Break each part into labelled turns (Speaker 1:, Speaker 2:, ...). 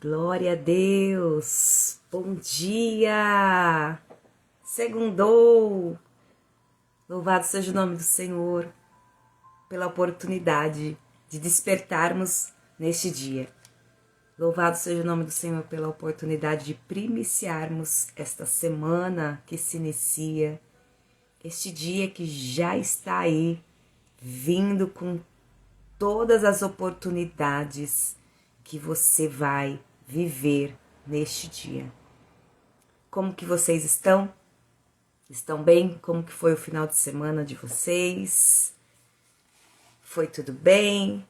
Speaker 1: Glória a Deus! Bom dia! Segundou! Louvado seja o nome do Senhor pela oportunidade de despertarmos neste dia. Louvado seja o nome do Senhor pela oportunidade de primiciarmos esta semana que se inicia, este dia que já está aí, vindo com todas as oportunidades que você vai viver neste dia. Como que vocês estão? Estão bem? Como que foi o final de semana de vocês? Foi tudo bem?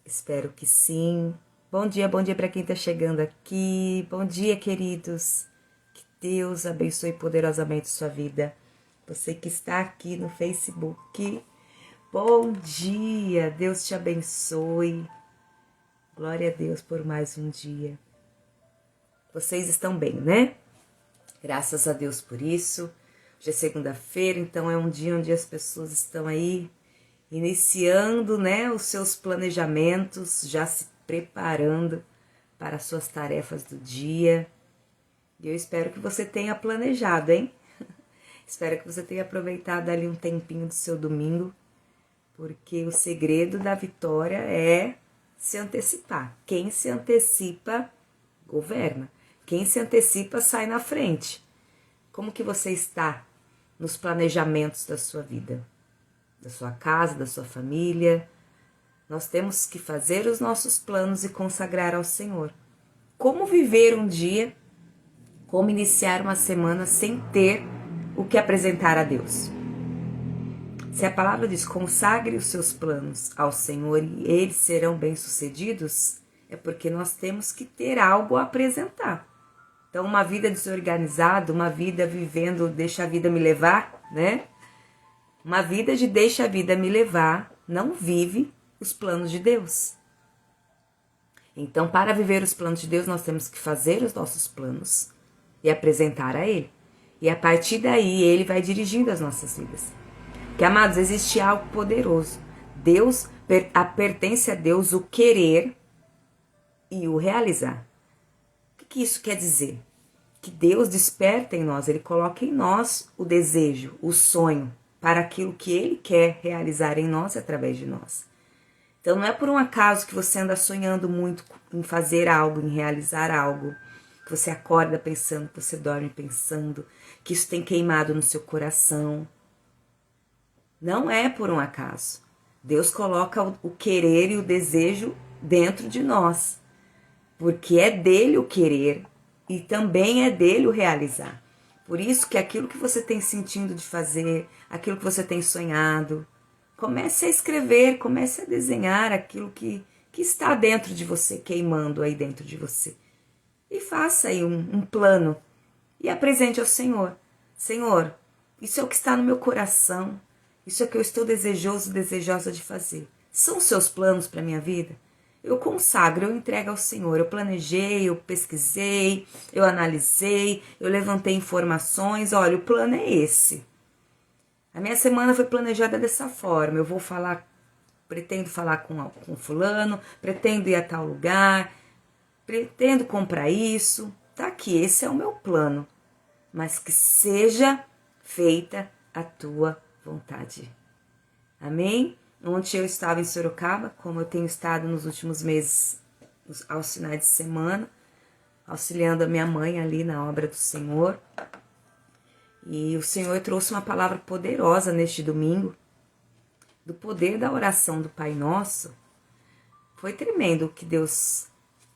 Speaker 1: Espero que sim. Bom dia para quem está chegando aqui. Bom dia, queridos. Que Deus abençoe poderosamente sua vida. Você que está aqui no Facebook, bom dia. Deus te abençoe. Glória a Deus por mais um dia. Vocês estão bem, né? Graças a Deus por isso. Hoje é segunda-feira, então é um dia onde as pessoas estão aí iniciando, né, os seus planejamentos, já se preparando para as suas tarefas do dia. E eu espero que você tenha planejado, hein? Espero que você tenha aproveitado ali um tempinho do seu domingo, porque o segredo da vitória é se antecipar. Quem se antecipa, governa. Quem se antecipa, sai na frente. Como que você está nos planejamentos da sua vida? Da sua casa, da sua família? Nós temos que fazer os nossos planos e consagrar ao Senhor. Como viver um dia, como iniciar uma semana sem ter o que apresentar a Deus? Se a palavra diz, consagre os seus planos ao Senhor e eles serão bem-sucedidos, é porque nós temos que ter algo a apresentar. Então, uma vida desorganizada, uma vida vivendo, deixa a vida me levar, né? Uma vida de deixa a vida me levar, não vive os planos de Deus. Então, para viver os planos de Deus, nós temos que fazer os nossos planos e apresentar a Ele. E a partir daí, Ele vai dirigindo as nossas vidas. Que, amados, existe algo poderoso. Deus, pertence a Deus o querer e o realizar. O que isso quer dizer? Que Deus desperta em nós, Ele coloca em nós o desejo, o sonho, para aquilo que Ele quer realizar em nós e através de nós. Então não é por um acaso que você anda sonhando muito em fazer algo, em realizar algo, que você acorda pensando, que você dorme pensando, que isso tem queimado no seu coração. Não é por um acaso. Deus coloca o querer e o desejo dentro de nós, porque é dele o querer e também é dele o realizar. Por isso que aquilo que você tem sentido de fazer, aquilo que você tem sonhado, comece a escrever, comece a desenhar aquilo que está dentro de você, queimando aí dentro de você. E faça aí um plano e apresente ao Senhor. Senhor, isso é o que está no meu coração. Isso é o que eu estou desejosa de fazer. São os seus planos para a minha vida? Eu consagro, eu entrego ao Senhor. Eu planejei, eu pesquisei, eu analisei, eu levantei informações. Olha, o plano é esse. A minha semana foi planejada dessa forma. Eu vou falar, pretendo falar com fulano, pretendo ir a tal lugar, pretendo comprar isso. Tá aqui, esse é o meu plano. Mas que seja feita a tua vontade. Amém? Ontem eu estava em Sorocaba, como eu tenho estado nos últimos meses, aos finais de semana, auxiliando a minha mãe ali na obra do Senhor. E o Senhor trouxe uma palavra poderosa neste domingo, do poder da oração do Pai Nosso. Foi tremendo o que Deus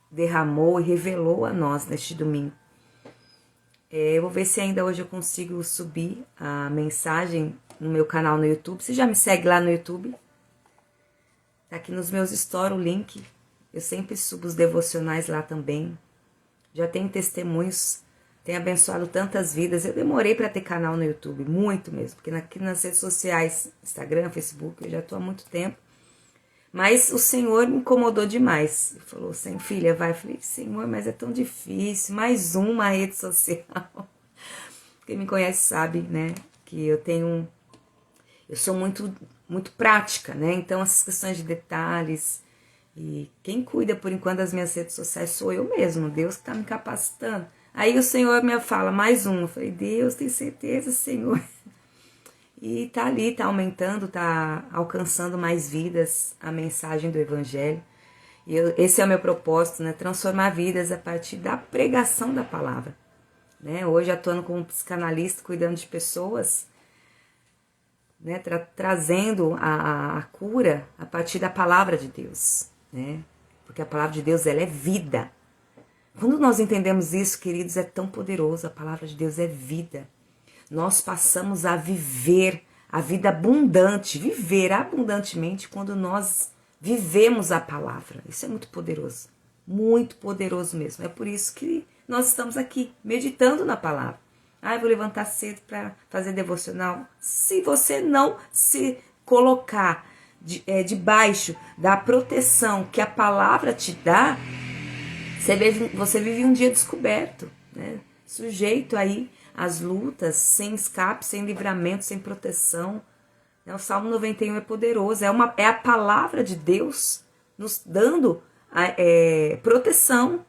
Speaker 1: derramou e revelou a nós neste domingo. Eu vou ver se ainda hoje eu consigo subir a mensagem no meu canal no YouTube. Você já me segue lá no YouTube? Tá aqui nos meus stories o link. Eu sempre subo os devocionais lá também. Já tenho testemunhos, tenho abençoado tantas vidas. Eu demorei para ter canal no YouTube, muito mesmo. Porque aqui nas redes sociais, Instagram, Facebook, eu já tô há muito tempo. Mas o Senhor me incomodou demais. Ele falou assim, filha, vai. Eu falei, Senhor, mas é tão difícil. Mais uma rede social. Quem me conhece sabe, né, que eu sou muito prática, né? Então essas questões de detalhes, E quem cuida, por enquanto, das minhas redes sociais sou eu mesmo, Deus que está me capacitando. Aí o Senhor me fala, mais um. Eu falei, Deus, tem certeza, Senhor? E tá ali, tá aumentando, tá alcançando mais vidas a mensagem do Evangelho. E esse é o meu propósito, né? Transformar vidas a partir da pregação da palavra. Né? Hoje atuando como psicanalista, cuidando de pessoas, né? Trazendo a cura a partir da palavra de Deus. Né? Porque a palavra de Deus, ela é vida. Quando nós entendemos isso, queridos, é tão poderoso. A palavra de Deus é vida. Nós passamos a viver a vida abundante, viver abundantemente quando nós vivemos a palavra. Isso é muito poderoso mesmo. É por isso que nós estamos aqui, meditando na palavra. Eu vou levantar cedo para fazer devocional. Se você não se colocar debaixo da proteção que a palavra te dá, você vive um dia descoberto, né? Sujeito aí às lutas, sem escape, sem livramento, sem proteção. O Salmo 91 é poderoso, é a palavra de Deus nos dando proteção.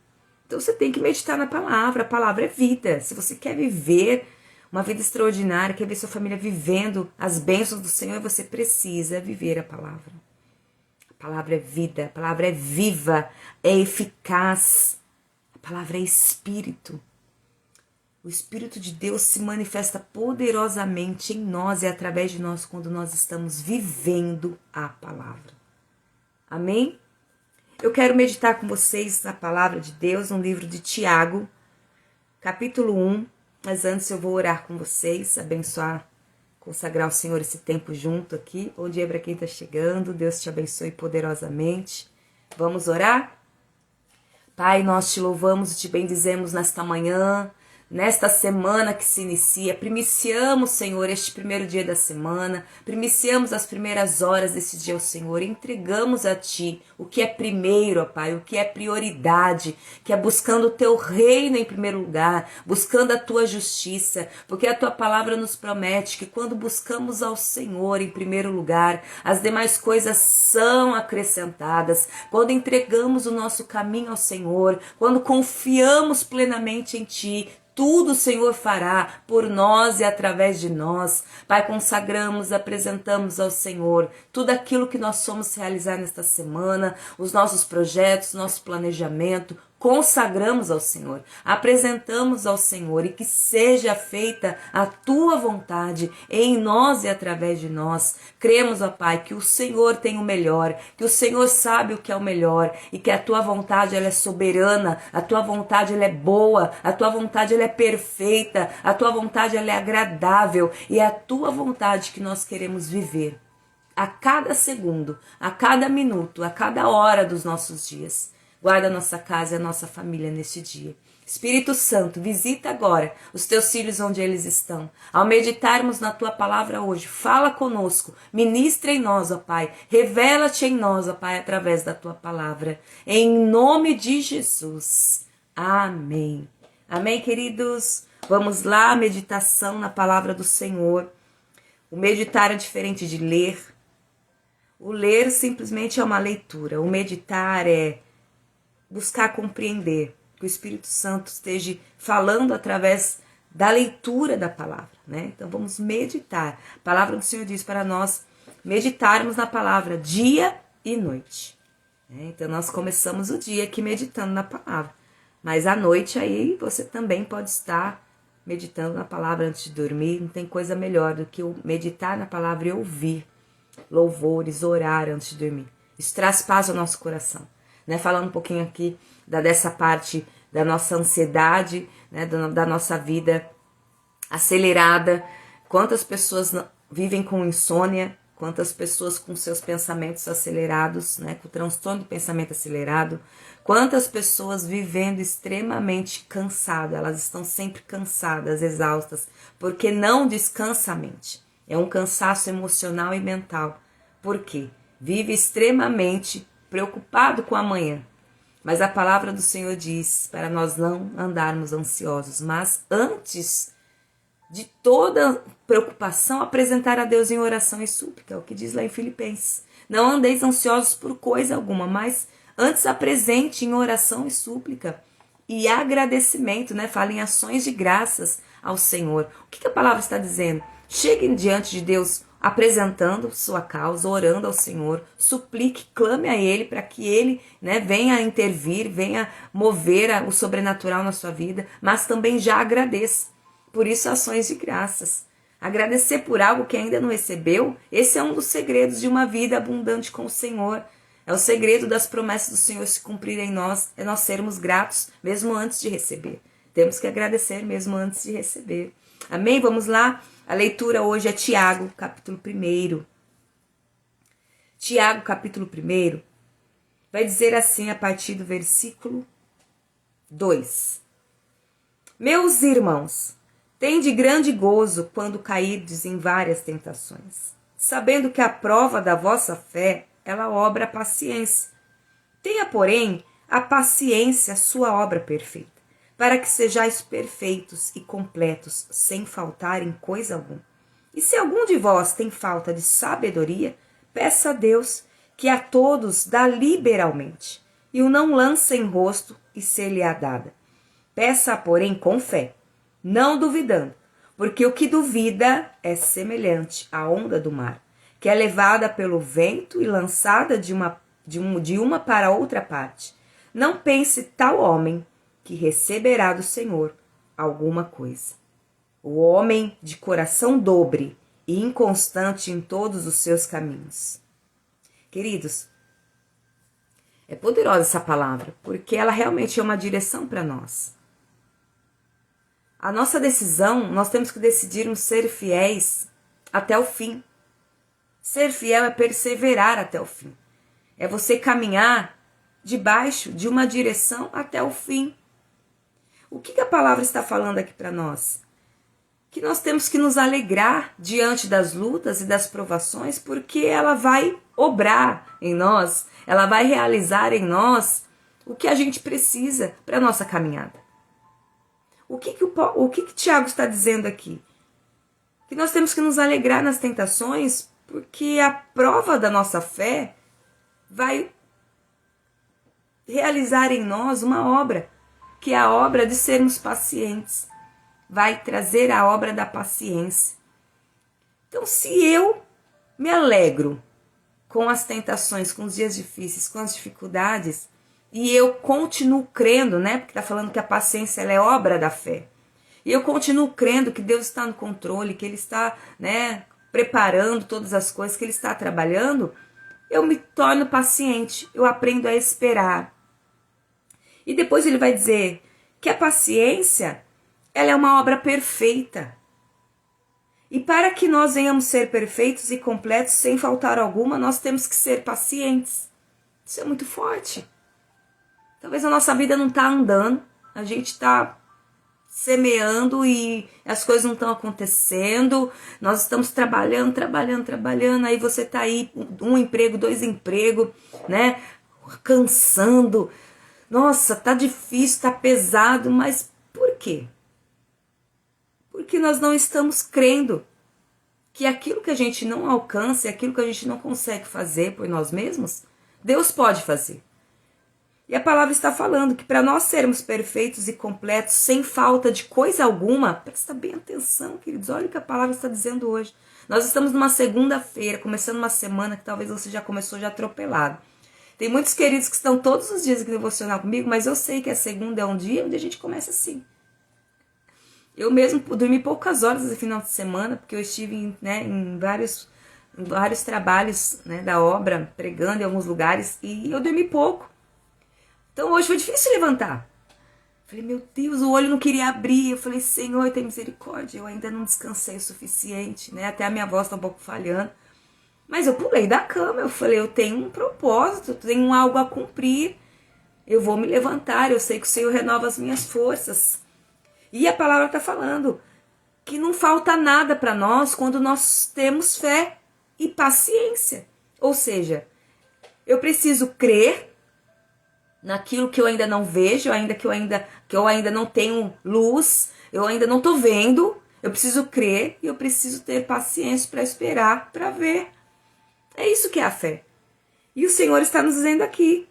Speaker 1: Então você tem que meditar na palavra, a palavra é vida. Se você quer viver uma vida extraordinária, quer ver sua família vivendo as bênçãos do Senhor, você precisa viver a palavra. A palavra é vida, a palavra é viva, é eficaz, a palavra é espírito. O Espírito de Deus se manifesta poderosamente em nós e através de nós quando nós estamos vivendo a palavra. Amém? Eu quero meditar com vocês na palavra de Deus, no livro de Tiago, capítulo 1. Mas antes eu vou orar com vocês, abençoar, consagrar ao Senhor esse tempo junto aqui. Bom dia para quem está chegando, Deus te abençoe poderosamente. Vamos orar? Pai, nós te louvamos e te bendizemos nesta manhã, nesta semana que se inicia. Primiciamos, Senhor, este primeiro dia da semana, primiciamos as primeiras horas desse dia ao Senhor, entregamos a Ti o que é primeiro, ó Pai, o que é prioridade, que é buscando o Teu reino em primeiro lugar, buscando a Tua justiça, porque a Tua palavra nos promete que quando buscamos ao Senhor em primeiro lugar, as demais coisas são acrescentadas. Quando entregamos o nosso caminho ao Senhor, quando confiamos plenamente em Ti, tudo o Senhor fará por nós e através de nós. Pai, consagramos, apresentamos ao Senhor tudo aquilo que nós somos realizar nesta semana, os nossos projetos, nosso planejamento, consagramos ao Senhor, apresentamos ao Senhor e que seja feita a Tua vontade em nós e através de nós. Cremos, ó Pai, que o Senhor tem o melhor, que o Senhor sabe o que é o melhor e que a Tua vontade ela é soberana, a Tua vontade ela é boa, a Tua vontade ela é perfeita, a Tua vontade ela é agradável e é a Tua vontade que nós queremos viver a cada segundo, a cada minuto, a cada hora dos nossos dias. Guarda a nossa casa e a nossa família neste dia. Espírito Santo, visita agora os Teus filhos onde eles estão. Ao meditarmos na Tua palavra hoje, fala conosco, ministra em nós, ó Pai. Revela-te em nós, ó Pai, através da Tua palavra. Em nome de Jesus. Amém. Amém, queridos? Vamos lá, meditação na palavra do Senhor. O meditar é diferente de ler. O ler simplesmente é uma leitura. O meditar é buscar compreender, que o Espírito Santo esteja falando através da leitura da palavra, né? Então vamos meditar. A palavra do Senhor diz para nós meditarmos na palavra dia e noite. Né? Então nós começamos o dia aqui meditando na palavra, mas à noite aí você também pode estar meditando na palavra antes de dormir. Não tem coisa melhor do que meditar na palavra e ouvir louvores, orar antes de dormir. Isso traz paz ao nosso coração. Né, falando um pouquinho aqui dessa parte da nossa ansiedade, né, da nossa vida acelerada. Quantas pessoas vivem com insônia, quantas pessoas com seus pensamentos acelerados, né, com o transtorno do pensamento acelerado, quantas pessoas vivendo extremamente cansadas, elas estão sempre cansadas, exaustas, porque não descansa a mente. É um cansaço emocional e mental. Por quê? Vive extremamente preocupado com amanhã. Mas a palavra do Senhor diz para nós não andarmos ansiosos, mas antes de toda preocupação, apresentar a Deus em oração e súplica, é o que diz lá em Filipenses. Não andeis ansiosos por coisa alguma, mas Antes apresente em oração e súplica e agradecimento, né? Fala em ações de graças ao Senhor. O que a palavra está dizendo? Cheguem diante de Deus apresentando sua causa, orando ao Senhor, suplique, clame a Ele para que Ele, né, venha intervir, venha mover o sobrenatural na sua vida, mas também já agradeça. Por isso, ações de graças. Agradecer por algo que ainda não recebeu, esse é um dos segredos de uma vida abundante com o Senhor. É o segredo das promessas do Senhor se cumprirem em nós, é nós sermos gratos mesmo antes de receber. Temos que agradecer mesmo antes de receber. Amém? Vamos lá? A leitura hoje é Tiago, capítulo 1. Tiago, capítulo 1, vai dizer assim a partir do versículo 2. Meus irmãos, tende grande gozo quando cairdes em várias tentações, sabendo que a prova da vossa fé, ela obra a paciência. Tenha, porém, a paciência sua obra perfeita, para que sejais perfeitos e completos, sem faltar em coisa alguma. E se algum de vós tem falta de sabedoria, peça a Deus, que a todos dá liberalmente, e o não lança em rosto e ser-lhe-á dada. Peça, porém, com fé, não duvidando, porque o que duvida é semelhante à onda do mar, que é levada pelo vento e lançada de uma para outra parte. Não pense tal homem que receberá do Senhor alguma coisa. O homem de coração dobre e inconstante em todos os seus caminhos. Queridos, é poderosa essa palavra, porque ela realmente é uma direção para nós. A nossa decisão, nós temos que decidirmos ser fiéis até o fim. Ser fiel é perseverar até o fim. É você caminhar debaixo de uma direção até o fim. O que a palavra está falando aqui para nós? Que nós temos que nos alegrar diante das lutas e das provações, porque ela vai obrar em nós, ela vai realizar em nós o que a gente precisa para a nossa caminhada. O que Tiago está dizendo aqui? Que nós temos que nos alegrar nas tentações, porque a prova da nossa fé vai realizar em nós uma obra, que é a obra de sermos pacientes. Vai trazer a obra da paciência. Então, se eu me alegro com as tentações, com os dias difíceis, com as dificuldades, e eu continuo crendo, né? Porque está falando que a paciência ela é obra da fé. E eu continuo crendo que Deus está no controle, que Ele está, né, preparando todas as coisas, que Ele está trabalhando, eu me torno paciente, eu aprendo a esperar. E depois ele vai dizer que a paciência, ela é uma obra perfeita. E para que nós venhamos ser perfeitos e completos, sem faltar alguma, nós temos que ser pacientes. Isso é muito forte. Talvez a nossa vida não está andando, a gente está semeando e as coisas não estão acontecendo, nós estamos trabalhando, aí você está aí, 1 emprego, 2 empregos, né, cansando, nossa, tá difícil, tá pesado, mas por quê? Porque nós não estamos crendo que aquilo que a gente não alcança, aquilo que a gente não consegue fazer por nós mesmos, Deus pode fazer. E a palavra está falando que para nós sermos perfeitos e completos, sem falta de coisa alguma, presta bem atenção, queridos, olha o que a palavra está dizendo hoje. Nós estamos numa segunda-feira, começando uma semana que talvez você já começou já atropelado. Tem muitos queridos que estão todos os dias aqui no devocional comigo, mas eu sei que a segunda é um dia onde a gente começa assim. Eu mesmo dormi poucas horas no final de semana, porque eu estive, né, em vários trabalhos, né, da obra, pregando em alguns lugares, e eu dormi pouco. Então hoje foi difícil levantar. Falei, meu Deus, o olho não queria abrir. Eu falei, Senhor, tem misericórdia, eu ainda não descansei o suficiente, né? Até a minha voz está um pouco falhando. Mas eu pulei da cama, eu falei, eu tenho um propósito, eu tenho algo a cumprir. Eu vou me levantar, eu sei que o Senhor renova as minhas forças. E a palavra está falando que não falta nada para nós quando nós temos fé e paciência. Ou seja, eu preciso crer naquilo que eu ainda não vejo, que eu ainda não tenho luz, eu ainda não estou vendo. Eu preciso crer e eu preciso ter paciência para esperar, para ver. É isso que é a fé. E o Senhor está nos dizendo aqui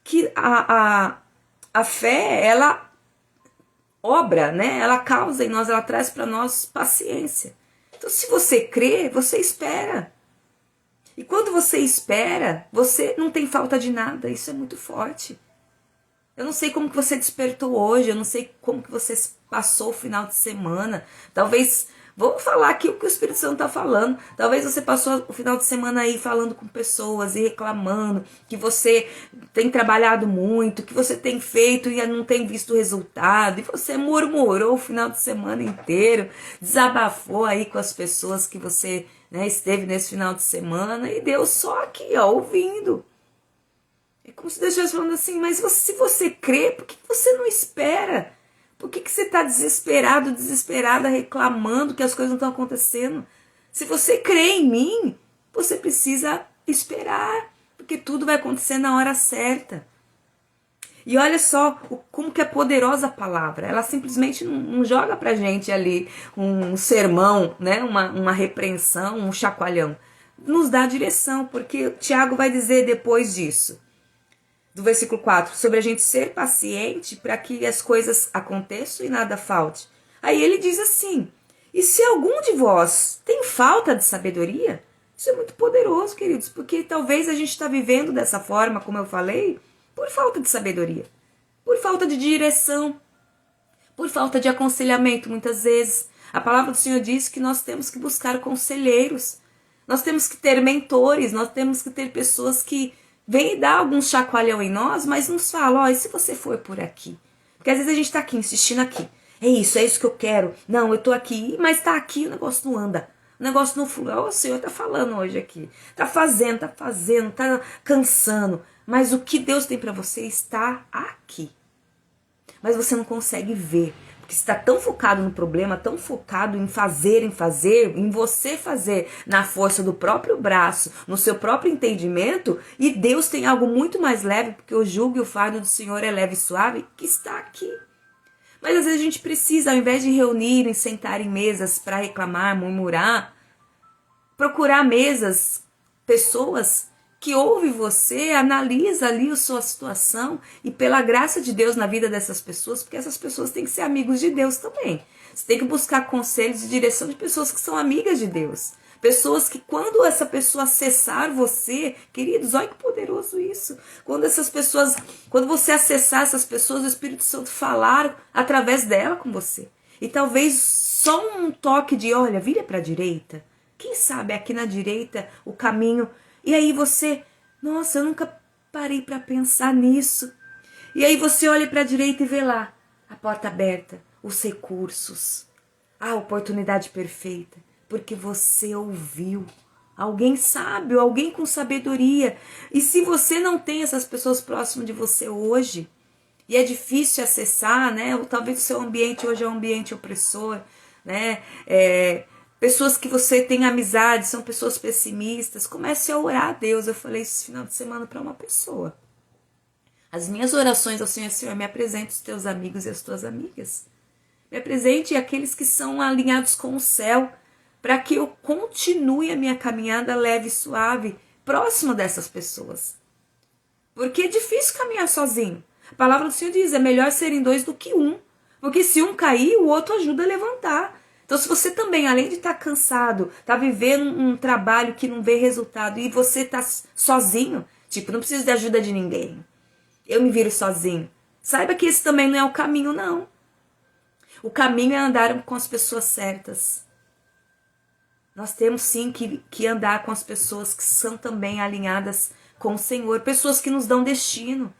Speaker 1: que a fé, ela obra, né? Ela causa em nós, ela traz para nós paciência. Então, se você crê, você espera. E quando você espera, você não tem falta de nada. Isso é muito forte. Eu não sei como que você despertou hoje, eu não sei como que você passou o final de semana. Talvez, vou falar aqui o que o Espírito Santo está falando. Talvez você passou o final de semana aí falando com pessoas e reclamando que você tem trabalhado muito, que você tem feito e não tem visto resultado. E você murmurou o final de semana inteiro, desabafou aí com as pessoas que você, né, esteve nesse final de semana e Deus só aqui, ó, ouvindo. É como se Deus estivesse falando assim, mas se você crê, por que você não espera? Por que você está desesperado, desesperada, reclamando que as coisas não estão acontecendo? Se você crê em mim, você precisa esperar, porque tudo vai acontecer na hora certa. E olha só como que é poderosa a palavra. Ela simplesmente não joga pra gente ali um sermão, né? uma repreensão, um chacoalhão. Nos dá direção, porque Tiago vai dizer depois disso, do versículo 4, sobre a gente ser paciente para que as coisas aconteçam e nada falte. Aí ele diz assim, e se algum de vós tem falta de sabedoria, isso é muito poderoso, queridos, porque talvez a gente está vivendo dessa forma, como eu falei, por falta de sabedoria, por falta de direção, por falta de aconselhamento, muitas vezes. A palavra do Senhor diz que nós temos que buscar conselheiros, nós temos que ter mentores, nós temos que ter pessoas que vem dar algum chacoalhão em nós, mas nos fala, ó, e se você for por aqui? Porque às vezes a gente tá aqui, insistindo aqui. É isso que eu quero. Não, eu tô aqui, mas tá aqui, o negócio não anda. O negócio não flui. Ó, o Senhor tá falando hoje aqui. Tá fazendo, tá cansando. Mas o que Deus tem para você está aqui. Mas você não consegue ver. Porque você está tão focado no problema, tão focado em fazer, em você fazer na força do próprio braço, no seu próprio entendimento, e Deus tem algo muito mais leve, porque o jugo e o fardo do Senhor é leve e suave, que está aqui. Mas às vezes a gente precisa, ao invés de reunir e sentar em mesas para reclamar, murmurar, procurar mesas, pessoas que ouve você, analisa ali a sua situação e pela graça de Deus na vida dessas pessoas, porque essas pessoas têm que ser amigos de Deus também. Você tem que buscar conselhos e direção de pessoas que são amigas de Deus. Pessoas que quando essa pessoa acessar você, queridos, olha que poderoso isso. Quando você acessar essas pessoas, o Espírito Santo falar através dela com você. E talvez só um toque de, olha, vira para a direita. Quem sabe aqui na direita o caminho. E aí você, nossa, eu nunca parei para pensar nisso. E aí você olha para a direita e vê lá a porta aberta, os recursos, a oportunidade perfeita, porque você ouviu. Alguém sábio, alguém com sabedoria. E se você não tem essas pessoas próximas de você hoje, e é difícil acessar, né? Ou talvez o seu ambiente hoje é um ambiente opressor, né? Pessoas que você tem amizade, são pessoas pessimistas, comece a orar a Deus. Eu falei esse final de semana para uma pessoa. As minhas orações ao Senhor, Senhor, me apresente os teus amigos e as tuas amigas. Me apresente aqueles que são alinhados com o céu, para que eu continue a minha caminhada leve e suave, próximo dessas pessoas. Porque é difícil caminhar sozinho. A palavra do Senhor diz, é melhor serem dois do que um. Porque se um cair, o outro ajuda a levantar. Então, se você também, além de estar cansado, está vivendo um trabalho que não vê resultado e você está sozinho, tipo, não preciso de ajuda de ninguém, eu me viro sozinho, saiba que esse também não é o caminho, não. O caminho é andar com as pessoas certas. Nós temos sim que andar com as pessoas que são também alinhadas com o Senhor, pessoas que nos dão destino.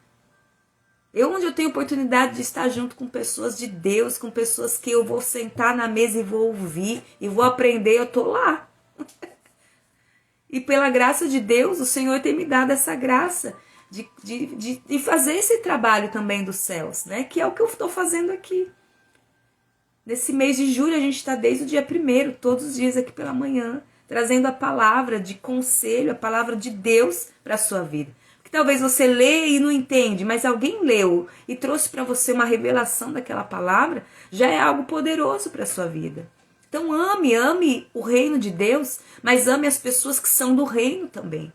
Speaker 1: Onde eu tenho oportunidade de estar junto com pessoas de Deus, com pessoas que eu vou sentar na mesa e vou ouvir, e vou aprender, eu tô lá. E pela graça de Deus, o Senhor tem me dado essa graça de fazer esse trabalho também dos céus, né? Que é o que eu estou fazendo aqui. Nesse mês de julho, a gente está desde o dia 1º, todos os dias aqui pela manhã, trazendo a palavra de conselho, a palavra de Deus para a sua vida. Talvez você lê e não entende, mas alguém leu e trouxe para você uma revelação daquela palavra, já é algo poderoso para a sua vida. Então ame o reino de Deus, mas ame as pessoas que são do reino também.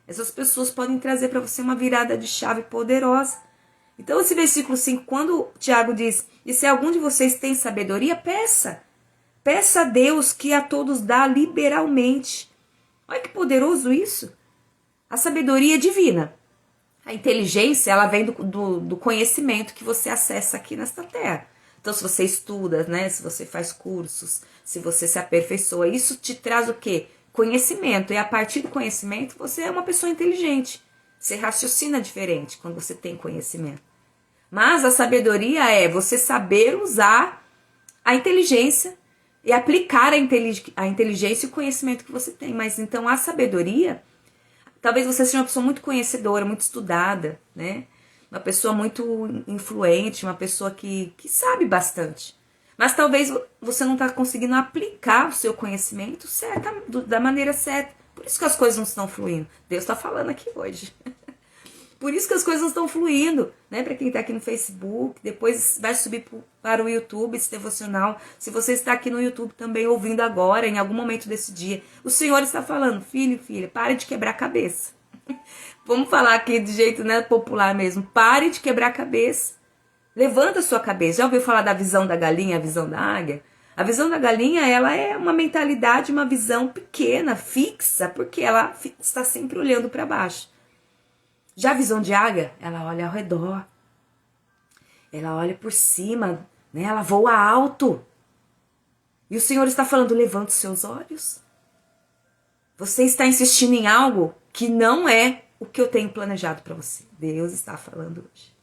Speaker 1: Essas pessoas podem trazer para você uma virada de chave poderosa. Então, esse versículo 5, quando Tiago diz, e se algum de vocês tem sabedoria, peça. Peça a Deus que a todos dá liberalmente. Olha que poderoso isso. A sabedoria é divina. A inteligência, ela vem do conhecimento que você acessa aqui nesta terra. Então, se você estuda, né? Se você faz cursos, se você se aperfeiçoa, isso te traz o quê? Conhecimento. E a partir do conhecimento, você é uma pessoa inteligente. Você raciocina diferente quando você tem conhecimento. Mas a sabedoria é você saber usar a inteligência e aplicar a inteligência e o conhecimento que você tem. Mas então a sabedoria, talvez você seja uma pessoa muito conhecedora, muito estudada, né? Uma pessoa muito influente, uma pessoa que sabe bastante. Mas talvez você não está conseguindo aplicar o seu conhecimento da maneira certa. Por isso que as coisas não estão fluindo. Deus está falando aqui hoje. Por isso que as coisas não estão fluindo, né? Para quem está aqui no Facebook, depois vai subir para o YouTube esse devocional. Se você está aqui no YouTube também ouvindo agora, em algum momento desse dia, o Senhor está falando, filho e filha, pare de quebrar a cabeça. Vamos falar aqui de jeito, né, popular mesmo. Pare de quebrar a cabeça. Levanta a sua cabeça. Já ouviu falar da visão da galinha, a visão da águia? A visão da galinha, ela é uma mentalidade, uma visão pequena, fixa, porque ela está sempre olhando para baixo. Já a visão de águia, ela olha ao redor. Ela olha por cima, né? Ela voa alto. E o Senhor está falando, levanta os seus olhos. Você está insistindo em algo que não é o que eu tenho planejado para você. Deus está falando hoje.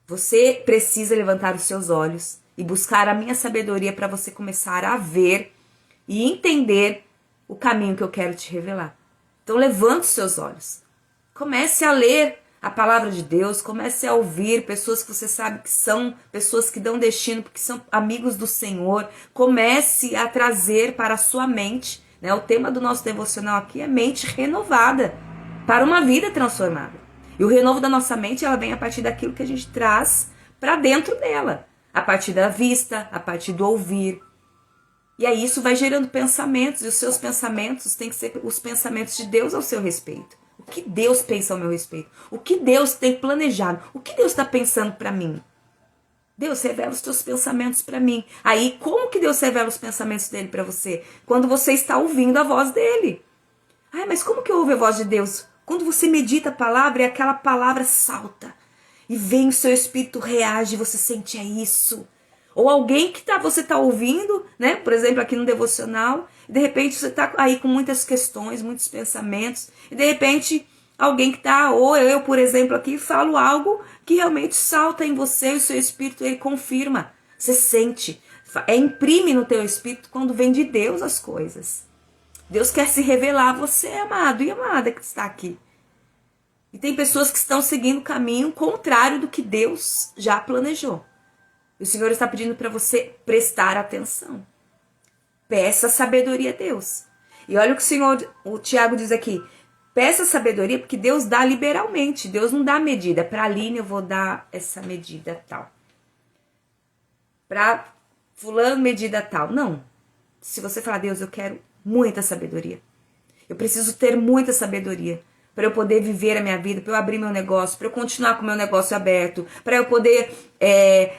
Speaker 1: Você precisa levantar os seus olhos e buscar a minha sabedoria para você começar a ver e entender o caminho que eu quero te revelar. Então levante os seus olhos. Comece a ler a palavra de Deus, comece a ouvir pessoas que você sabe que são pessoas que dão destino, porque são amigos do Senhor. Comece a trazer para a sua mente, né? O tema do nosso devocional aqui é mente renovada para uma vida transformada. E o renovo da nossa mente, ela vem a partir daquilo que a gente traz para dentro dela. A partir da vista, a partir do ouvir. E aí isso vai gerando pensamentos, e os seus pensamentos têm que ser os pensamentos de Deus ao seu respeito. O que Deus pensa ao meu respeito? O que Deus tem planejado? O que Deus está pensando para mim? Deus, revela os teus pensamentos para mim. Aí, como que Deus revela os pensamentos dele para você? Quando você está ouvindo a voz dele. Ah, mas como que eu ouvo a voz de Deus? Quando você medita a palavra e aquela palavra salta. E vem o seu espírito, reage, você sente isso. Ou alguém que você está ouvindo, né? Por exemplo, aqui no devocional, e de repente você está aí com muitas questões, muitos pensamentos, e de repente alguém que está, ou eu, por exemplo, aqui, falo algo que realmente salta em você, e o seu espírito, ele confirma. Você sente, imprime no teu espírito quando vem de Deus as coisas. Deus quer se revelar a você, amado e amada que está aqui. E tem pessoas que estão seguindo o caminho contrário do que Deus já planejou. O Senhor está pedindo para você prestar atenção. Peça sabedoria a Deus. E olha o que o Tiago diz aqui. Peça sabedoria porque Deus dá liberalmente. Deus não dá medida. Para a Aline eu vou dar essa medida tal. Para fulano medida tal. Não. Se você falar, Deus, eu quero muita sabedoria. Eu preciso ter muita sabedoria. Para eu poder viver a minha vida, para eu abrir meu negócio, para eu continuar com o meu negócio aberto, para eu poder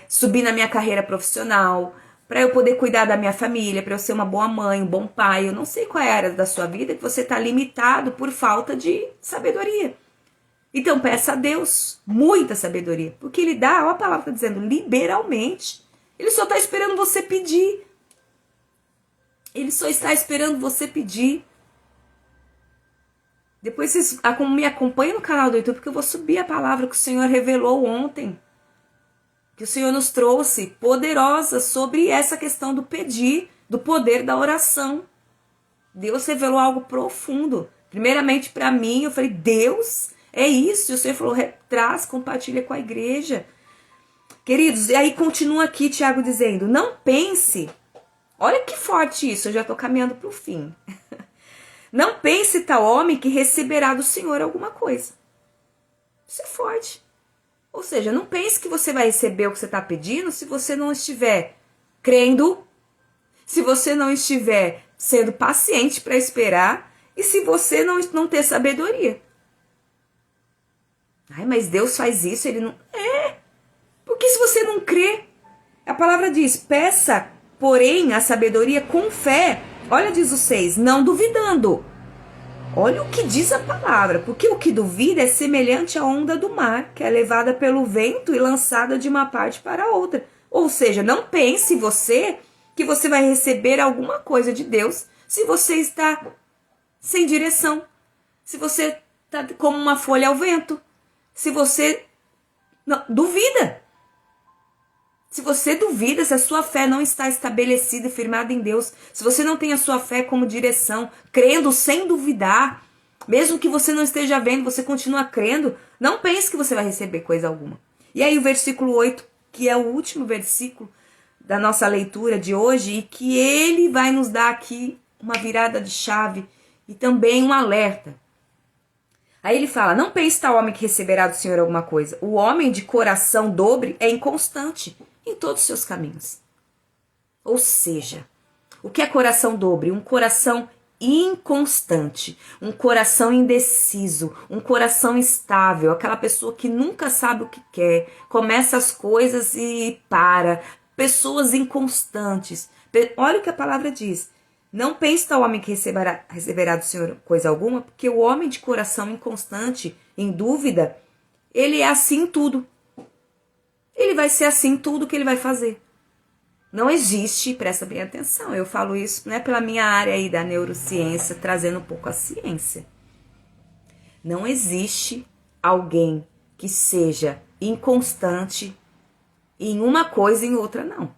Speaker 1: subir na minha carreira profissional, para eu poder cuidar da minha família, para eu ser uma boa mãe, um bom pai. Eu não sei qual é a área da sua vida que você está limitado por falta de sabedoria. Então peça a Deus muita sabedoria, porque Ele dá, olha a palavra está dizendo, liberalmente. Ele só está esperando você pedir. Ele só está esperando você pedir. Depois vocês me acompanham no canal do YouTube, porque eu vou subir a palavra que o Senhor revelou ontem. Que o Senhor nos trouxe, poderosa, sobre essa questão do pedir, do poder da oração. Deus revelou algo profundo. Primeiramente para mim, eu falei, Deus, é isso. E o Senhor falou, traz, compartilha com a igreja. Queridos, e aí continua aqui Tiago dizendo, não pense, olha que forte isso, eu já estou caminhando para o fim. Não pense tal homem que receberá do Senhor alguma coisa. Isso é forte. Ou seja, não pense que você vai receber o que você está pedindo se você não estiver crendo, se você não estiver sendo paciente para esperar e se você não ter sabedoria. Ai, mas Deus faz isso, ele não... Porque se você não crê, a palavra diz, peça, porém, a sabedoria com fé. Olha, diz o 6, não duvidando. Olha o que diz a palavra, porque o que duvida é semelhante à onda do mar, que é levada pelo vento e lançada de uma parte para outra. Ou seja, não pense você que você vai receber alguma coisa de Deus se você está sem direção, se você está como uma folha ao vento, se você duvida. Se você duvida, se a sua fé não está estabelecida e firmada em Deus, se você não tem a sua fé como direção, crendo sem duvidar, mesmo que você não esteja vendo, você continua crendo, não pense que você vai receber coisa alguma. E aí o versículo 8, que é o último versículo da nossa leitura de hoje, e que ele vai nos dar aqui uma virada de chave e também um alerta. Aí ele fala, não pense tal homem que receberá do Senhor alguma coisa. O homem de coração dobre é inconstante em todos os seus caminhos. Ou seja, o que é coração dobre? Um coração inconstante, um coração indeciso, um coração instável, aquela pessoa que nunca sabe o que quer, começa as coisas e para, pessoas inconstantes. Olha o que a palavra diz. Não pense tal homem que receberá do Senhor coisa alguma, porque o homem de coração inconstante, em dúvida, ele é assim em tudo. Ele vai ser assim em tudo que ele vai fazer. Não existe, presta bem atenção, eu falo isso não é pela minha área aí da neurociência, trazendo um pouco a ciência. Não existe alguém que seja inconstante em uma coisa e em outra não.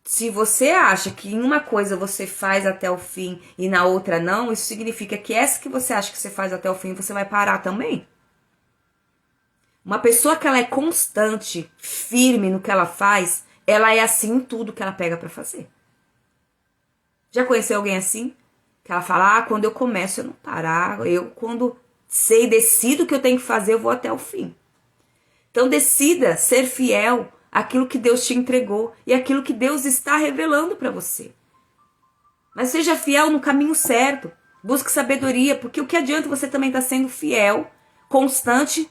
Speaker 1: Se você acha que em uma coisa você faz até o fim e na outra não, isso significa que essa que você acha que você faz até o fim, você vai parar também. Uma pessoa que ela é constante, firme no que ela faz, ela é assim em tudo que ela pega pra fazer. Já conheceu alguém assim? Que ela fala, quando eu começo eu não paro, eu quando sei, decido o que eu tenho que fazer, eu vou até o fim. Então decida ser fiel àquilo que Deus te entregou e àquilo que Deus está revelando para você. Mas seja fiel no caminho certo, busque sabedoria, porque o que adianta você também estar sendo fiel, constante,